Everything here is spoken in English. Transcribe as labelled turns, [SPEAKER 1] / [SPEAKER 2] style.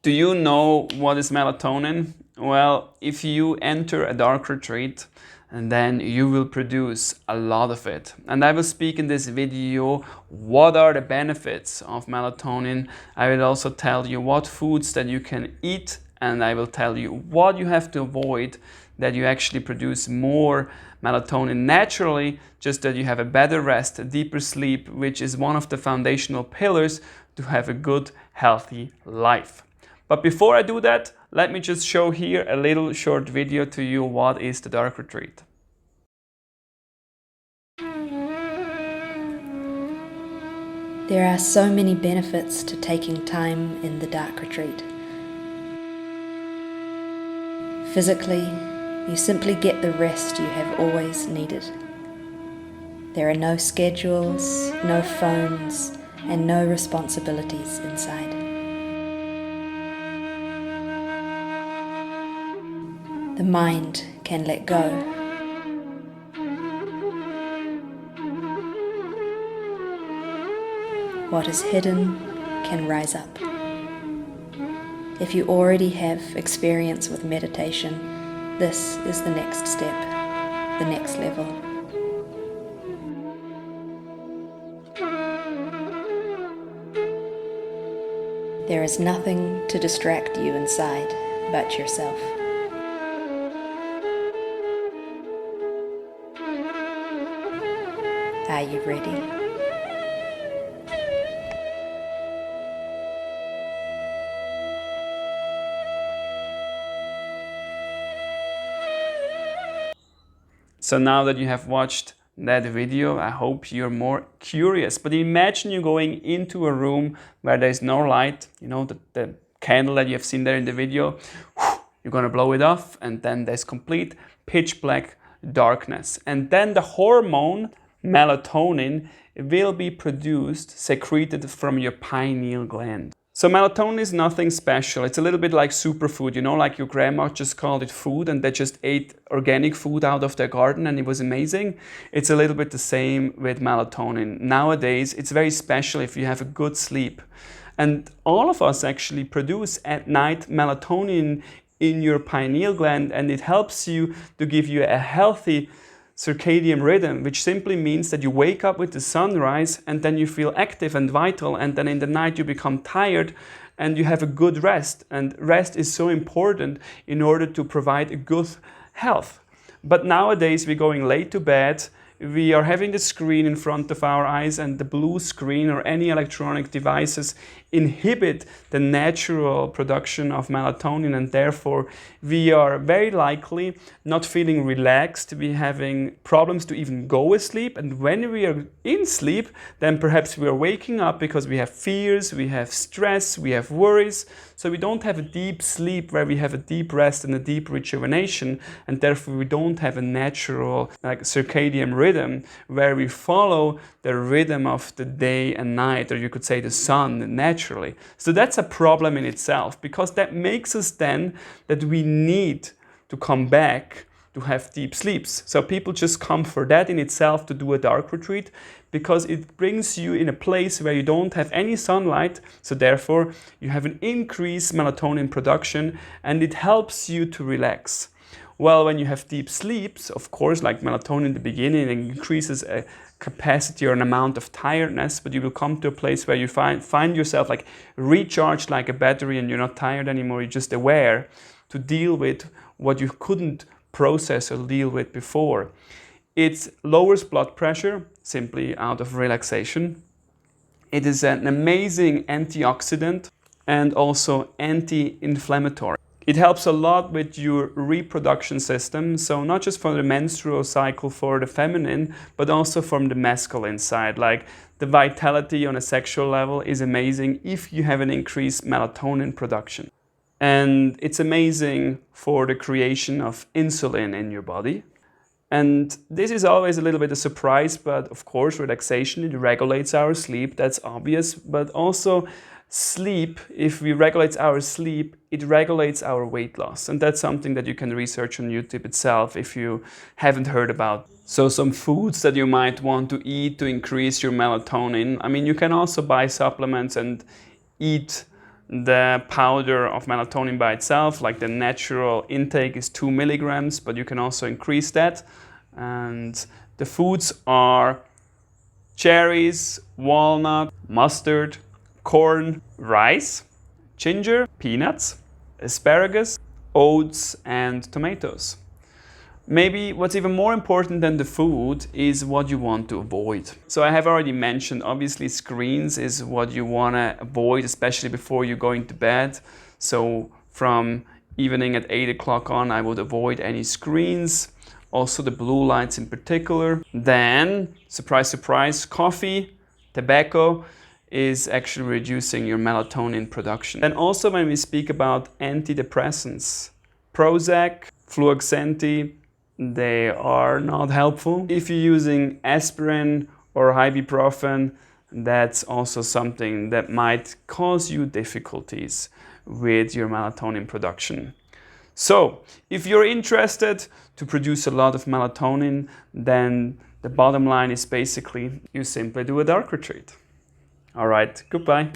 [SPEAKER 1] Do you know what is melatonin? Well, if you enter a dark retreat, and then you will produce a lot of it. And I will speak in this video what are the benefits of melatonin. I will also tell you what foods that you can eat, and I will tell you what you have to avoid that you actually produce more melatonin naturally, just that you have a better rest, a deeper sleep, which is one of the foundational pillars to have a good, healthy life. But before I do that, let me just show here a little short video to you what is the dark retreat.
[SPEAKER 2] There are so many benefits to taking time in the dark retreat. Physically, you simply get the rest you have always needed. There are no schedules, no phones, and no responsibilities inside. The mind can let go. What is hidden can rise up. If you already have experience with meditation, this is the next step, the next level. There is nothing to distract you inside but yourself. Are you ready?
[SPEAKER 1] So now that you have watched that video, I hope you're more curious. But imagine you going into a room where there's no light, you know, the candle that you have seen there in the video, you're gonna blow it off, and then there's complete pitch black darkness. And then the hormone melatonin will be produced, secreted from your pineal gland. So melatonin is nothing special. It's a little bit like superfood, you know, like your grandma just called it food and they just ate organic food out of their garden and it was amazing. It's a little bit the same with melatonin. Nowadays, it's very special if you have a good sleep. And all of us actually produce at night melatonin in your pineal gland, and it helps you to give you a healthy circadian rhythm, which simply means that you wake up with the sunrise and then you feel active and vital, and then in the night you become tired and you have a good rest. And rest is so important in order to provide a good health. But nowadays we're going late to bed, we are having the screen in front of our eyes, and the blue screen or any electronic devices inhibit the natural production of melatonin, and therefore we are very likely not feeling relaxed, we having problems to even go asleep, and when we are in sleep, then perhaps we are waking up because we have fears, we have stress, we have worries, so we don't have a deep sleep where we have a deep rest and a deep rejuvenation, and therefore we don't have a natural circadian rhythm where we follow the rhythm of the day and night, or you could say the sun naturally. So that's a problem in itself, because that makes us then that we need to come back to have deep sleeps. So people just come for that in itself to do a dark retreat, because it brings you in a place where you don't have any sunlight, so therefore you have an increased melatonin production and it helps you to relax. Well, when you have deep sleeps, of course, like melatonin in the beginning, it increases a capacity or an amount of tiredness, but you will come to a place where you find yourself like recharged like a battery and you're not tired anymore, you're just aware to deal with what you couldn't process or deal with before. It lowers blood pressure simply out of relaxation. It is an amazing antioxidant and also anti-inflammatory. It helps a lot with your reproduction system, so not just for the menstrual cycle for the feminine, but also from the masculine side. Like the vitality on a sexual level is amazing if you have an increased melatonin production. And it's amazing for the creation of insulin in your body. And this is always a little bit a surprise, but of course relaxation, it regulates our sleep, that's obvious, but also sleep, if we regulate our sleep, it regulates our weight loss. And that's something that you can research on YouTube itself if you haven't heard about. So some foods that you might want to eat to increase your melatonin. I mean, you can also buy supplements and eat The powder of melatonin by itself, like the natural intake, is 2 milligrams, but you can also increase that. And the foods are cherries, walnut, mustard, corn, rice, ginger, peanuts, asparagus, oats, and tomatoes. Maybe what's even more important than the food is what you want to avoid. So I have already mentioned, obviously screens is what you want to avoid, especially before you're going to bed. So from evening at 8 o'clock on, I would avoid any screens, also the blue lights in particular. Then, surprise, surprise, coffee, tobacco is actually reducing your melatonin production. And also when we speak about antidepressants, Prozac, Fluoxetine, they are not helpful. If you're using aspirin or ibuprofen, that's also something that might cause you difficulties with your melatonin production. So, if you're interested to produce a lot of melatonin, then the bottom line is basically you simply do a dark retreat. All right, goodbye.